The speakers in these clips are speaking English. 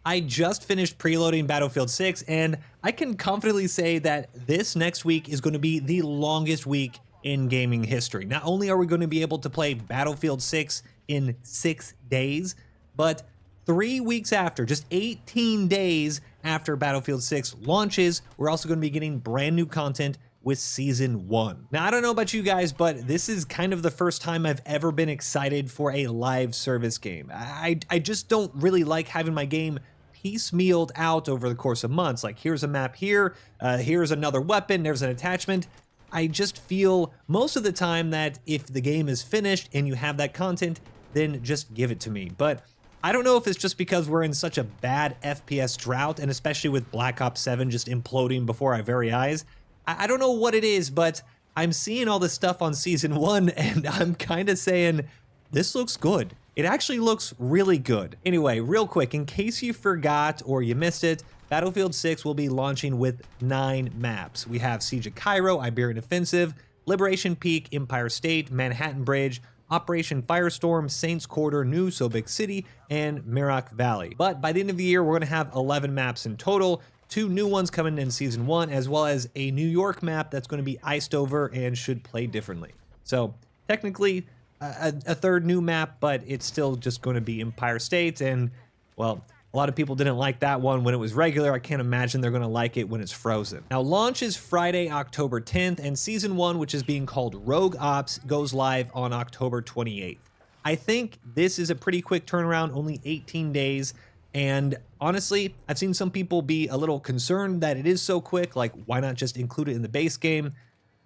I just finished preloading Battlefield 6, and I can confidently say that this next week is going to be the longest week in gaming history. Not only are we going to be able to play Battlefield 6 in 6 days, but 3 weeks after, just 18 days after Battlefield 6 launches, we're also going to be getting brand new content with Season 1. Now, I don't know about you guys, but this is kind of the first time I've ever been excited for a live service game. I just don't really like having my game piecemealed out over the course of months. Like, here's a map here, here's another weapon, there's an attachment. I just feel most of the time that if the game is finished and you have that content, then just give it to me. But I don't know if it's just because we're in such a bad FPS drought, and especially with Black Ops 7 just imploding before our very eyes. I don't know what it is, but I'm seeing all this stuff on Season 1, and I'm kind of saying, this looks good. It actually looks really good. Anyway, real quick, in case you forgot or you missed it, Battlefield 6 will be launching with 9 maps. We have Siege of Cairo, Iberian Offensive, Liberation Peak, Empire State, Manhattan Bridge, Operation Firestorm, Saints Quarter, New Sobek City, and Merak Valley. But by the end of the year, we're going to have 11 maps in total. 2 new ones coming in Season 1, as well as a New York map that's going to be iced over and should play differently. So technically a third new map, but it's still just going to be Empire State, and well, a lot of people didn't like that one when it was regular. I can't imagine they're going to like it when it's frozen. Now, launch is Friday, October 10th, and Season 1, which is being called Rogue Ops, goes live on October 28th. I think this is a pretty quick turnaround, only 18 days. And honestly, I've seen some people be a little concerned that it is so quick, like why not just include it in the base game?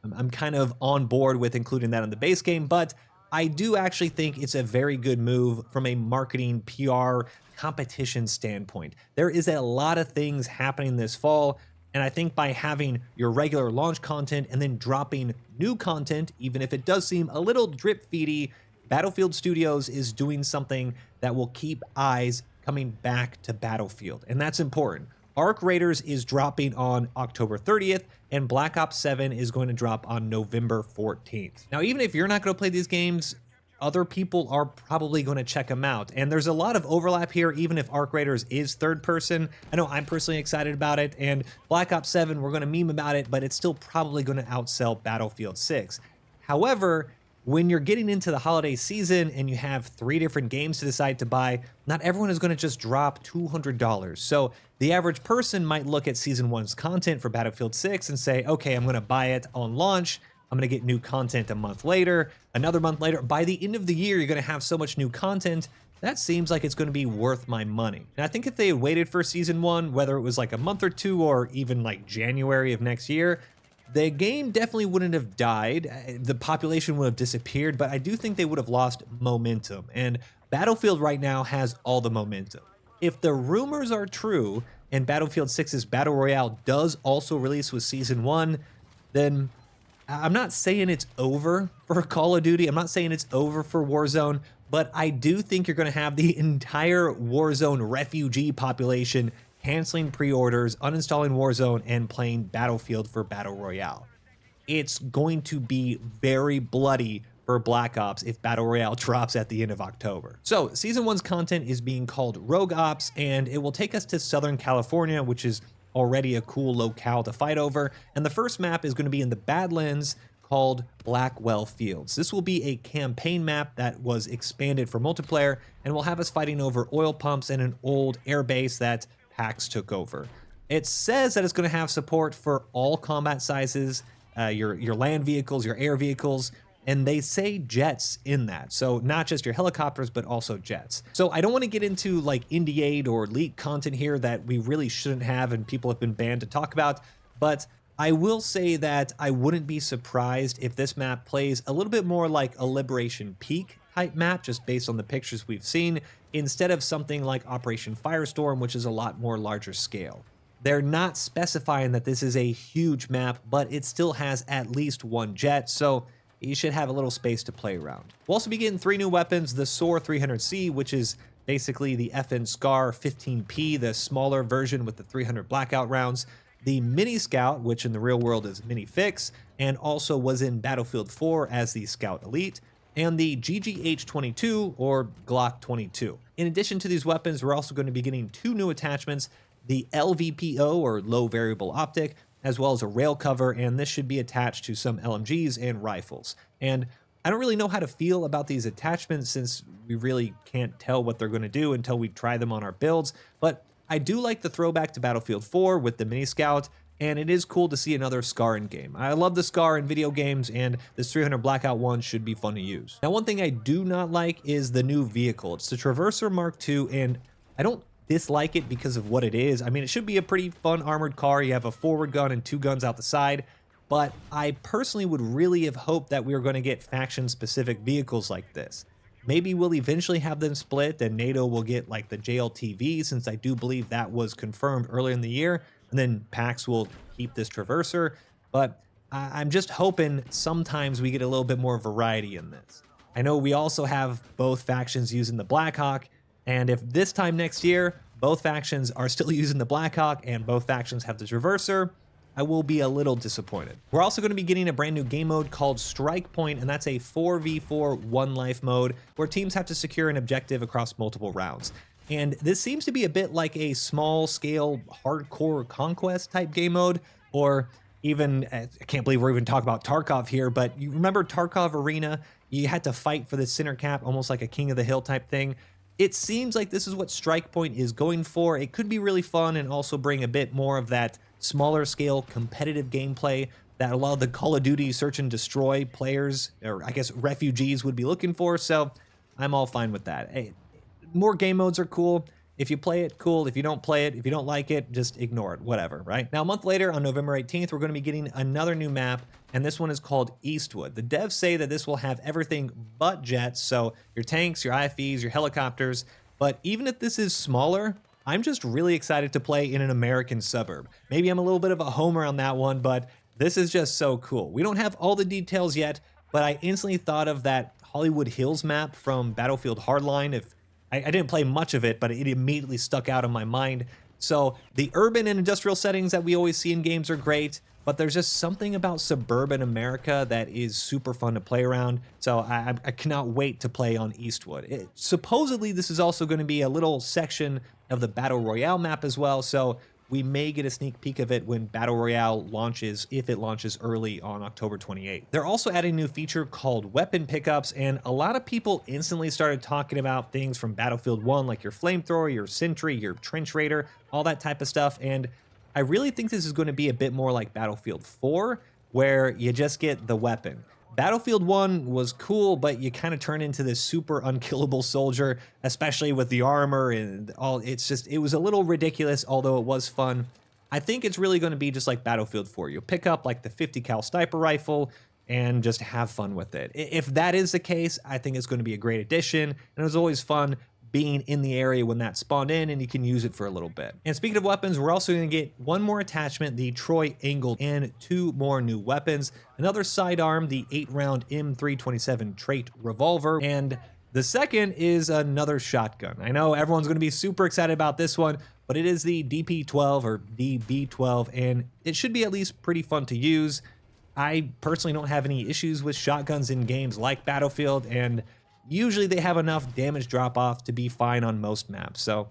I'm kind of on board with including that in the base game, but I do actually think it's a very good move from a marketing, PR, competition standpoint. There is a lot of things happening this fall, and I think by having your regular launch content and then dropping new content, even if it does seem a little drip feedy, Battlefield Studios is doing something that will keep eyes coming back to Battlefield, and that's important. Arc Raiders is dropping on October 30th, and Black Ops 7 is going to drop on November 14th. Now, even if you're not going to play these games, other people are probably going to check them out, and there's a lot of overlap here, even if Arc Raiders is third person. I know I'm personally excited about it, and Black Ops 7, we're going to meme about it, but it's still probably going to outsell Battlefield 6. However, when you're getting into the holiday season and you have 3 different games to decide to buy, not everyone is going to just drop $200. So the average person might look at Season 1's content for Battlefield 6 and say, okay, I'm going to buy it on launch. I'm going to get new content a month later, another month later. By the end of the year, you're going to have so much new content. That seems like it's going to be worth my money. And I think if they had waited for Season 1, whether it was like a month or 2 or even like January of next year, the game definitely wouldn't have died. The population would have disappeared, but I do think they would have lost momentum. And Battlefield right now has all the momentum. If the rumors are true and Battlefield 6's Battle Royale does also release with Season 1, then I'm not saying it's over for Call of Duty. I'm not saying it's over for Warzone, but I do think you're going to have the entire Warzone refugee population canceling pre-orders, uninstalling Warzone, and playing Battlefield for Battle Royale. It's going to be very bloody for Black Ops if Battle Royale drops at the end of October. So Season 1's content is being called Rogue Ops, and it will take us to Southern California, which is already a cool locale to fight over. And the first map is going to be in the Badlands called Blackwell Fields. This will be a campaign map that was expanded for multiplayer and will have us fighting over oil pumps and an old airbase that PAX took over. It says that it's going to have support for all combat sizes, your land vehicles, your air vehicles, and they say jets in that. So not just your helicopters, but also jets. So I don't want to get into like NDA'd or leaked content here that we really shouldn't have and people have been banned to talk about, but I will say that I wouldn't be surprised if this map plays a little bit more like a Liberation Peak type map, just based on the pictures we've seen, instead of something like Operation Firestorm, which is a lot more larger scale. They're not specifying that this is a huge map, but it still has at least 1 jet, so you should have a little space to play around. We'll also be getting 3 new weapons, the SOAR 300C, which is basically the FN SCAR 15P, the smaller version with the 300 blackout rounds, the Mini Scout, which in the real world is Mini Fix, and also was in Battlefield 4 as the Scout Elite, and the GGH-22 or Glock 22. In addition to these weapons, we're also going to be getting 2 new attachments, the LVPO or low variable optic, as well as a rail cover, and this should be attached to some LMGs and rifles. And I don't really know how to feel about these attachments since we really can't tell what they're going to do until we try them on our builds, but I do like the throwback to Battlefield 4 with the Mini Scout, and it is cool to see another SCAR in game. I love the SCAR in video games, and this 300 Blackout 1 should be fun to use. Now, one thing I do not like is the new vehicle. It's the Traverser Mark II, and I don't dislike it because of what it is. I mean, it should be a pretty fun armored car. You have a forward gun and 2 guns out the side, but I personally would really have hoped that we were going to get faction-specific vehicles like this. Maybe we'll eventually have them split and NATO will get like the JLTV, since I do believe that was confirmed earlier in the year, and then PAX will keep this Traverser, but I'm just hoping sometimes we get a little bit more variety in this. I know we also have both factions using the Blackhawk, and if this time next year both factions are still using the Blackhawk and both factions have the Traverser, I will be a little disappointed. We're also going to be getting a brand new game mode called Strike Point, and that's a 4v4 one life mode where teams have to secure an objective across multiple rounds. And this seems to be a bit like a small scale hardcore conquest type game mode, or even, I can't believe we're even talking about Tarkov here, but you remember Tarkov Arena? You had to fight for the center cap, almost like a King of the Hill type thing. It seems like this is what Strike Point is going for. It could be really fun and also bring a bit more of that smaller scale competitive gameplay that a lot of the Call of Duty search and destroy players, or I guess refugees, would be looking for. So I'm all fine with that. Hey, more game modes are cool. If you play it, cool. If you don't play it, if you don't like it, just ignore it, whatever, right? Now, a month later, on November 18th, we're going to be getting another new map, and this one is called Eastwood. The devs say that this will have everything but jets, so your tanks, your IFVs, your helicopters, but even if this is smaller, I'm just really excited to play in an American suburb. Maybe I'm a little bit of a homer on that one, but this is just so cool. We don't have all the details yet, but I instantly thought of that Hollywood Hills map from Battlefield Hardline. I didn't play much of it, but it immediately stuck out in my mind. So the urban and industrial settings that we always see in games are great, but there's just something about suburban America that is super fun to play around. So I cannot wait to play on Eastwood. Supposedly, this is also going to be a little section of the Battle Royale map as well, so we may get a sneak peek of it when Battle Royale launches, if it launches early on October 28th. They're also adding a new feature called weapon pickups, and a lot of people instantly started talking about things from Battlefield 1, like your flamethrower, your sentry, your trench raider, all that type of stuff, and I really think this is going to be a bit more like Battlefield 4, where you just get the weapon. Battlefield 1 was cool, but you kind of turn into this super unkillable soldier, especially with the armor and all. It was a little ridiculous, although it was fun. I think it's really going to be just like Battlefield 4. You'll pick up like the 50 cal sniper rifle and just have fun with it. If that is the case, I think it's going to be a great addition, and it was always fun being in the area when that spawned in, and you can use it for a little bit. And speaking of weapons, we're also going to get one more attachment, the Troy Angle, and 2 more new weapons. Another sidearm, the 8-round M327 trait revolver, and the second is another shotgun. I know everyone's going to be super excited about this one, but it is the DP12 or DB12, and it should be at least pretty fun to use. I personally don't have any issues with shotguns in games like Battlefield, and usually they have enough damage drop-off to be fine on most maps, so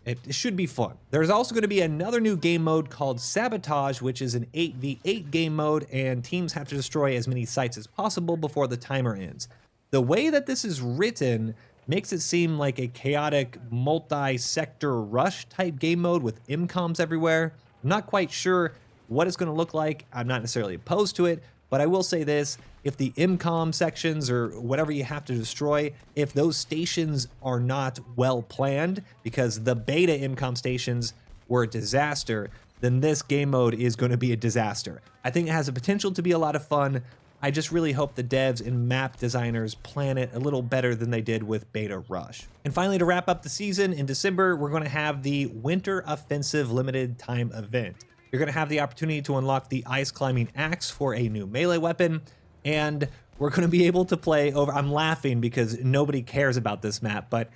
it should be fun. There's also going to be another new game mode called Sabotage, which is an 8v8 game mode, and teams have to destroy as many sites as possible before the timer ends. The way that this is written makes it seem like a chaotic multi-sector rush type game mode with MCOMs everywhere. I'm not quite sure what it's going to look like. I'm not necessarily opposed to it, but I will say this: if the MCOM sections or whatever you have to destroy, if those stations are not well planned, because the beta MCOM stations were a disaster, then this game mode is going to be a disaster. I think it has the potential to be a lot of fun. I just really hope the devs and map designers plan it a little better than they did with Beta Rush. And finally, to wrap up the season, in December, we're going to have the Winter Offensive Limited Time event. You're going to have the opportunity to unlock the Ice Climbing Axe for a new melee weapon, and we're going to be able to play over... I'm laughing because nobody cares about this map, but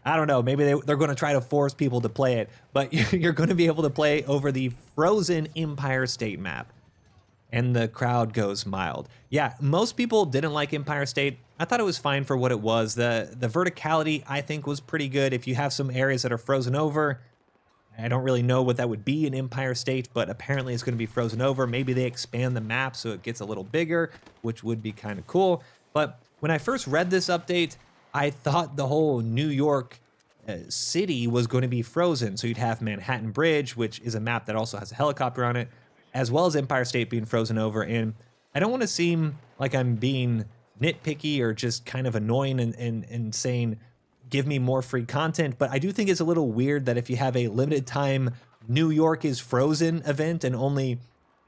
I don't know, maybe they're going to try to force people to play it, but you're going to be able to play over the Frozen Empire State map. and the crowd goes mild. Yeah, most people didn't like Empire State. I thought it was fine for what it was. The verticality, I think, was pretty good. If you have some areas that are frozen over, I don't really know what that would be in Empire State, but apparently it's going to be frozen over. Maybe they expand the map so it gets a little bigger, which would be kind of cool. But when I first read this update, I thought the whole New York city was going to be frozen. So you'd have Manhattan Bridge, which is a map that also has a helicopter on it, as well as Empire State being frozen over. And I don't want to seem like I'm being nitpicky or just kind of annoying and saying, give me more free content, but I do think it's a little weird that if you have a limited time New York is frozen event and only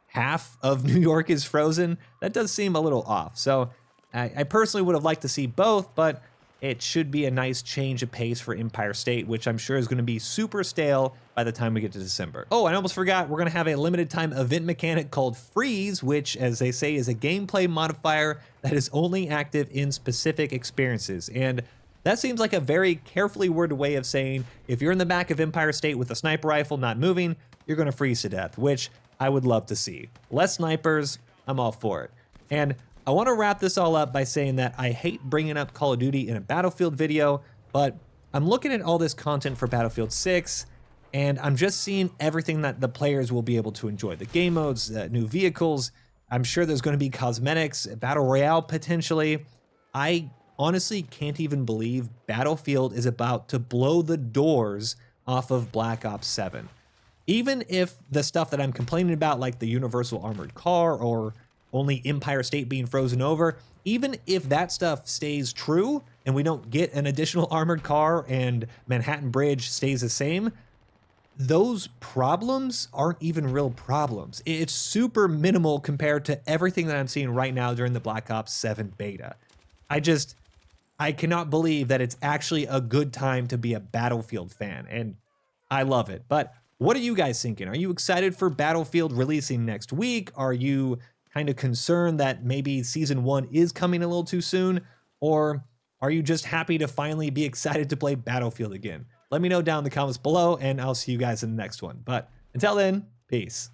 half of New York is frozen, that does seem a little off. So I personally would have liked to see both, but it should be a nice change of pace for Empire State, which I'm sure is going to be super stale by the time we get to December. Oh, I almost forgot, we're going to have a limited time event mechanic called Freeze, which, as they say, is a gameplay modifier that is only active in specific experiences. And that seems like a very carefully worded way of saying if you're in the back of Empire State with a sniper rifle not moving, you're going to freeze to death, which I would love to see. Less snipers, I'm all for it. And I want to wrap this all up by saying that I hate bringing up Call of Duty in a Battlefield video, but I'm looking at all this content for Battlefield 6, and I'm just seeing everything that the players will be able to enjoy. The game modes, new vehicles, I'm sure there's going to be cosmetics, Battle Royale potentially. I honestly can't even believe Battlefield is about to blow the doors off of Black Ops 7. Even if the stuff that I'm complaining about, like the universal armored car or only Empire State being frozen over, even if that stuff stays true and we don't get an additional armored car and Manhattan Bridge stays the same, those problems aren't even real problems. It's super minimal compared to everything that I'm seeing right now during the Black Ops 7 beta. I cannot believe that it's actually a good time to be a Battlefield fan, and I love it. But what are you guys thinking? Are you excited for Battlefield releasing next week? Are you kind of concerned that maybe Season 1 is coming a little too soon? Or are you just happy to finally be excited to play Battlefield again? Let me know down in the comments below, and I'll see you guys in the next one. But until then, peace.